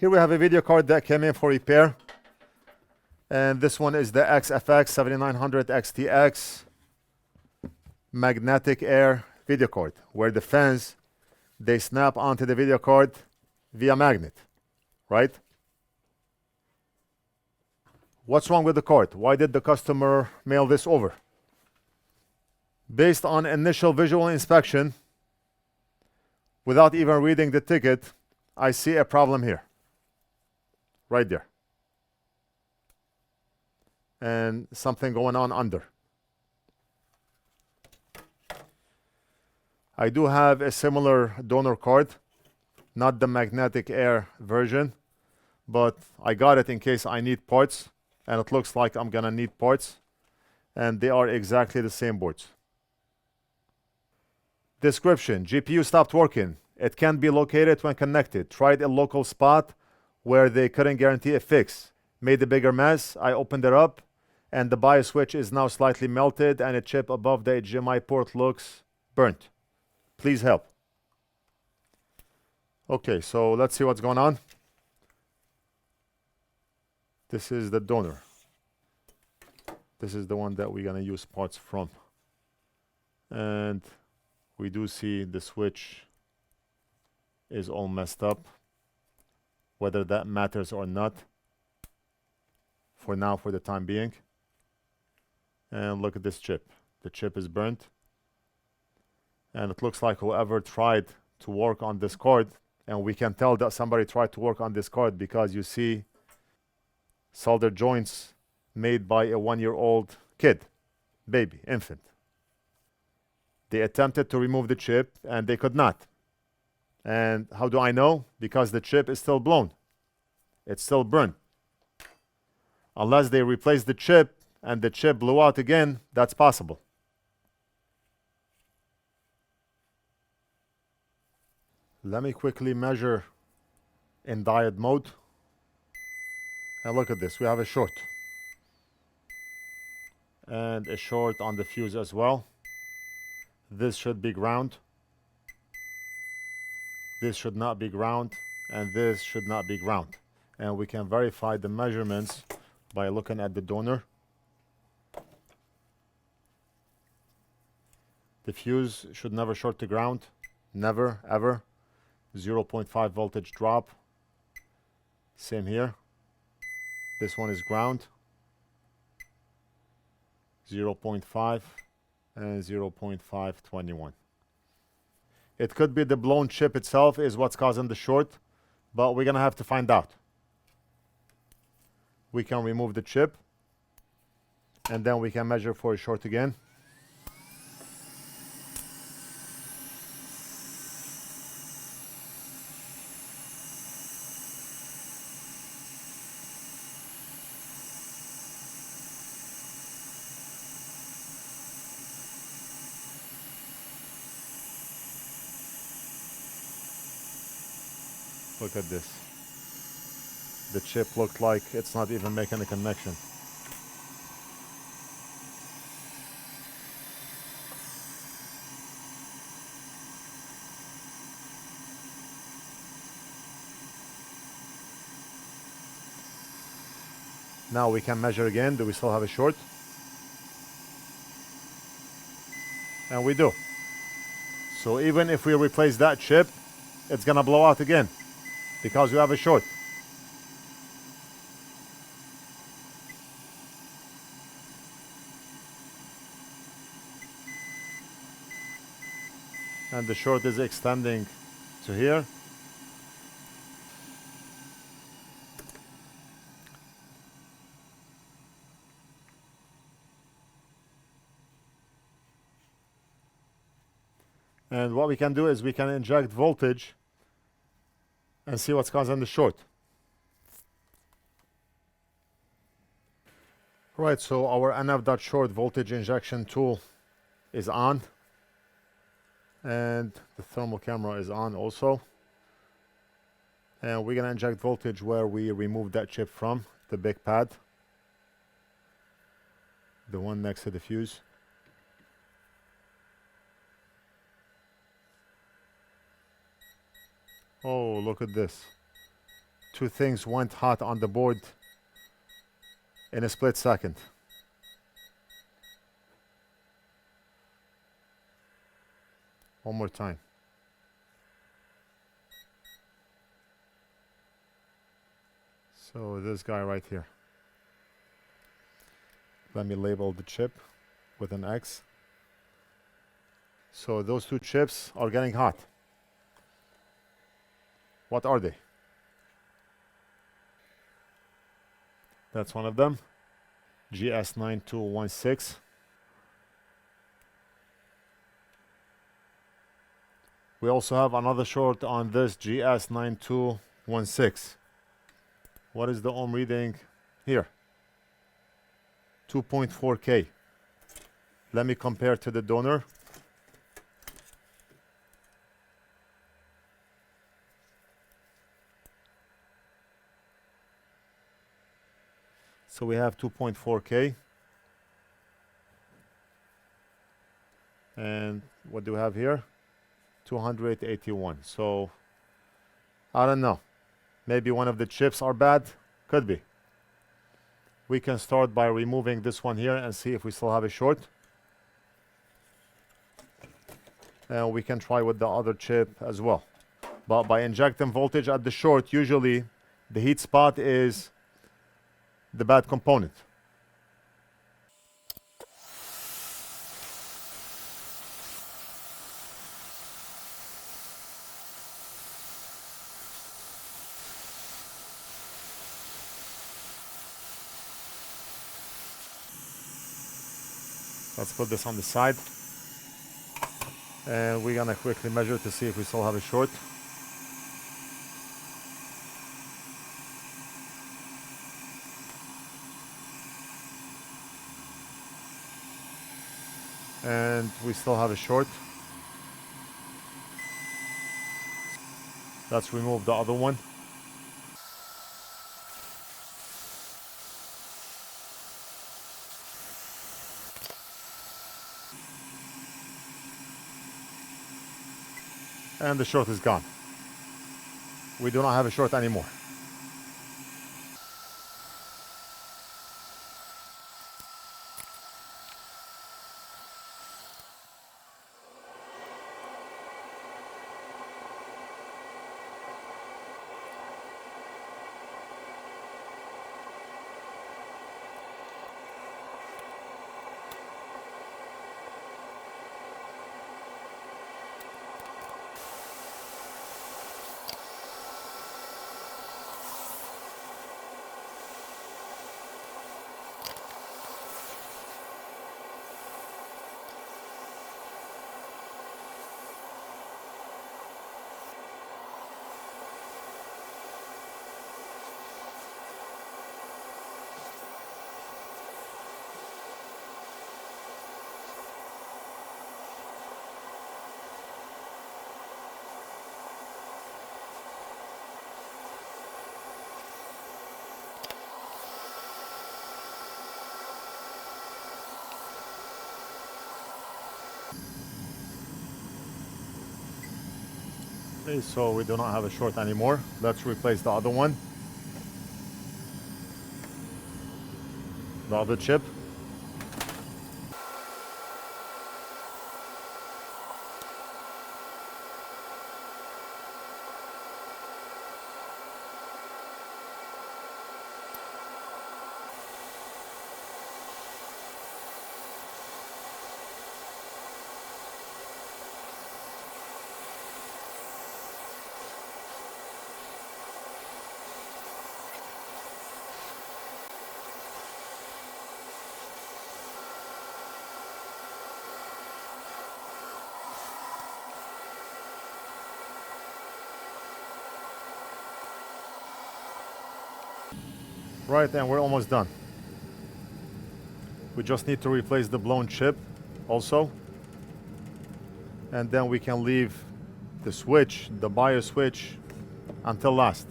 Here we have a video card that came in for repair. And this one is the XFX 7900 XTX magnetic air video card, where the fans, they snap onto the video card via magnet, right? What's wrong with the card? Why did the customer mail this over? Based on initial visual inspection, without even reading the ticket, I see a problem here, right there, and something going on under. I do have a similar donor card, not the magnetic air version, but I got it in case I need parts, and it looks like I'm gonna need parts, and they are exactly the same boards. Description: GPU stopped working. It can't be located when connected. Tried a local spot where they couldn't guarantee a fix. Made a bigger mess. I opened it up, and the BIOS switch is now slightly melted, and a chip above the HDMI port looks burnt. Please help. Okay, so let's see what's going on. This is the donor. This is the one that we're gonna use parts from. And we do see the switch is all messed up. Whether that matters or not, for now, for the time being. And look at this chip. The chip is burnt. And it looks like whoever tried to work on this card, and we can tell that somebody tried to work on this card because you see solder joints made by a 1-year-old kid, baby, infant. They attempted to remove the chip and they could not. And how do I know? Because the chip is still blown. It's still burned. Unless they replace the chip and the chip blew out again, that's possible. Let me quickly measure in diode mode. And look at this, we have a short. And a short on the fuse as well. This should be ground. This should not be ground. And this should not be ground. And we can verify the measurements by looking at the donor. The fuse should never short to ground. Never, ever. 0.5 voltage drop. Same here. This one is ground. 0.5 and 0.521. It could be the blown chip itself is what's causing the short, but we're gonna have to find out. We can remove the chip and then we can measure for a short again. Look at this. The chip looked like it's not even making a connection. Now we can measure again. Do we still have a short? And we do. So even if we replace that chip, it's gonna blow out again because we have a short. And the short is extending to here. And what we can do is we can inject voltage and see what's causing the short. Right, so our NF.short voltage injection tool is on. And the thermal camera is on also. And we're gonna inject voltage where we removed that chip from, the big pad. The one next to the fuse. Oh, look at this. Two things went hot on the board in a split second. One more time. So this guy right here. Let me label the chip with an X. So those two chips are getting hot. What are they? That's one of them. GS9216. We also have another short on this GS9216. What is the ohm reading here? 2.4K. Let me compare to the donor. So we have 2.4K. And what do we have here? 281. So I don't know. Maybe one of the chips are bad. Could be. We can start by removing this one here and see if we still have a short. And we can try with the other chip as well. But by injecting voltage at the short, usually the heat spot is the bad component. Let's put this on the side. And we're gonna quickly measure to see if we still have a short. And we still have a short. Let's remove the other one. And the short is gone. We do not have a short anymore. Okay, so we do not have a short anymore. Let's replace the other one. The other chip. Right, and we're almost done. We just need to replace the blown chip also. And then we can leave the switch, the BIOS switch, until last.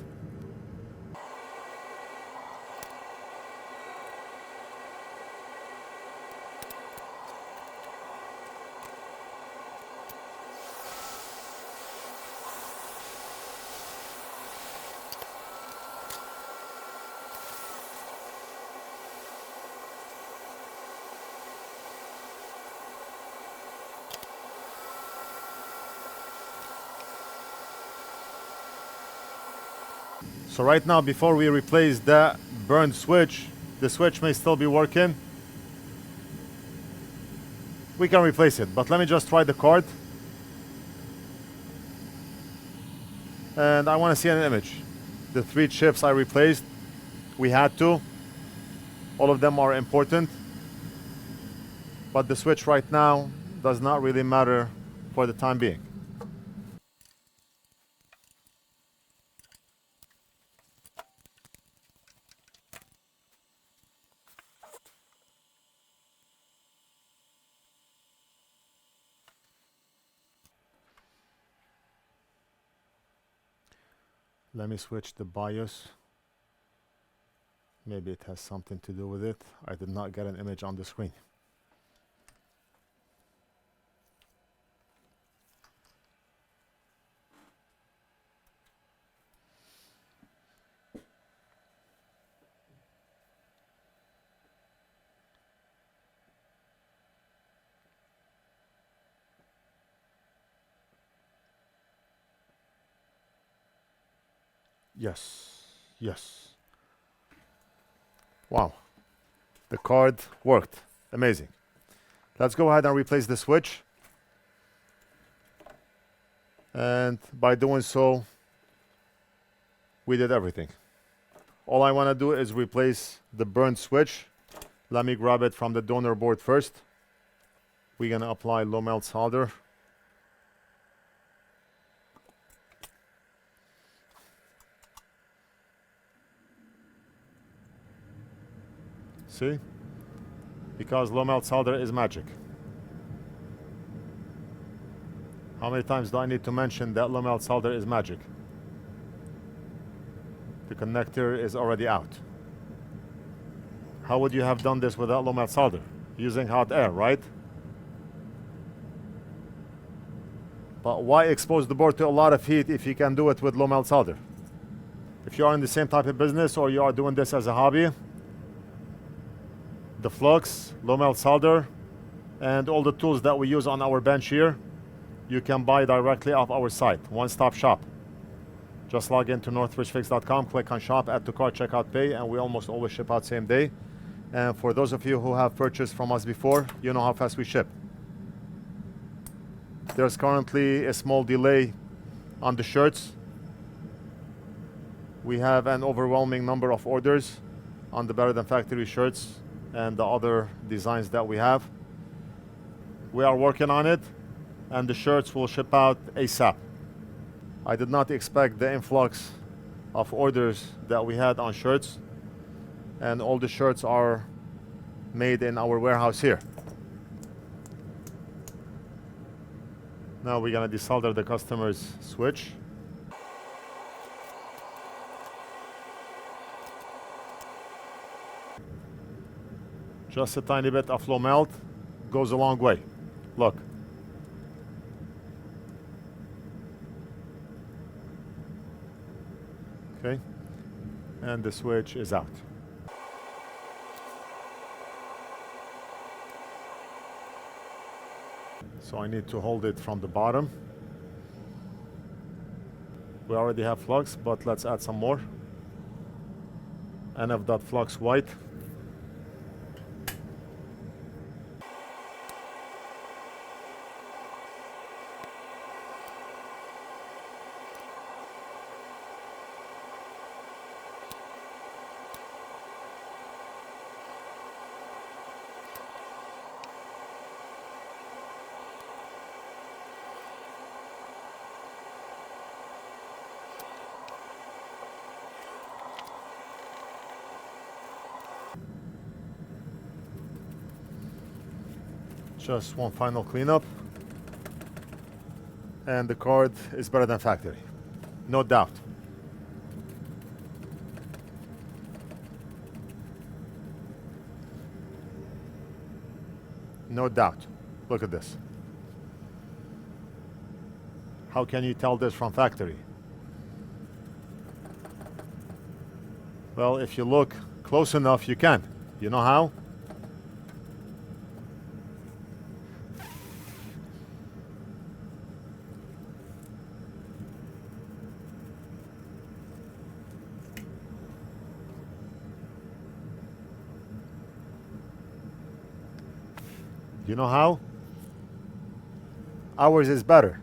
So right now, before we replace that burned switch, the switch may still be working. We can replace it, but let me just try the card. And I want to see an image. The 3 chips I replaced, we had to. All of them are important. But the switch right now does not really matter for the time being. Let me switch the BIOS. Maybe it has something to do with it. I did not get an image on the screen. Yes, yes. Wow, the card worked. Amazing. Let's go ahead and replace the switch. And by doing so, we did everything. All I want to do is replace the burned switch. Let me grab it from the donor board first. We're going to apply low melt solder. See? Because low melt solder is magic. How many times do I need to mention that low melt solder is magic? The connector is already out. How would you have done this without low melt solder? Using hot air, right? But why expose the board to a lot of heat if you can do it with low melt solder? If you are in the same type of business or you are doing this as a hobby, the Flux, low melt solder, and all the tools that we use on our bench here, you can buy directly off our site. One-stop shop. Just log into NorthridgeFix.com, click on shop, add to cart, checkout, pay, and we almost always ship out same day. And for those of you who have purchased from us before, you know how fast we ship. There's currently a small delay on the shirts. We have an overwhelming number of orders on the Better Than Factory shirts and the other designs that we have. We are working on it, and the shirts will ship out ASAP. I did not expect the influx of orders that we had on shirts, and all the shirts are made in our warehouse here. Now we're gonna desolder the customer's switch. Just a tiny bit of low melt goes a long way. Look. Okay, and the switch is out. So I need to hold it from the bottom. We already have flux, but let's add some more. NF.flux white. Just one final cleanup, and the card is better than factory, no doubt. No doubt. Look at this. How can you tell this from factory? Well, if you look close enough, you can. You know how? You know how? Ours is better.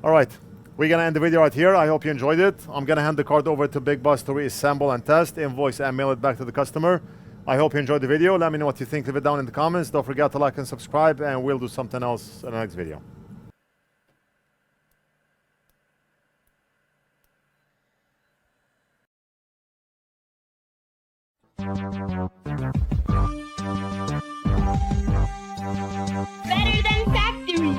All right, we're gonna end the video right here. I hope you enjoyed it. I'm gonna hand the card over to Big Boss to reassemble and test, invoice and mail it back to the customer. I hope you enjoyed the video. Let me know what you think. Leave it down in the comments. Don't forget to like and subscribe, and we'll do something else in the next video. Better than factory.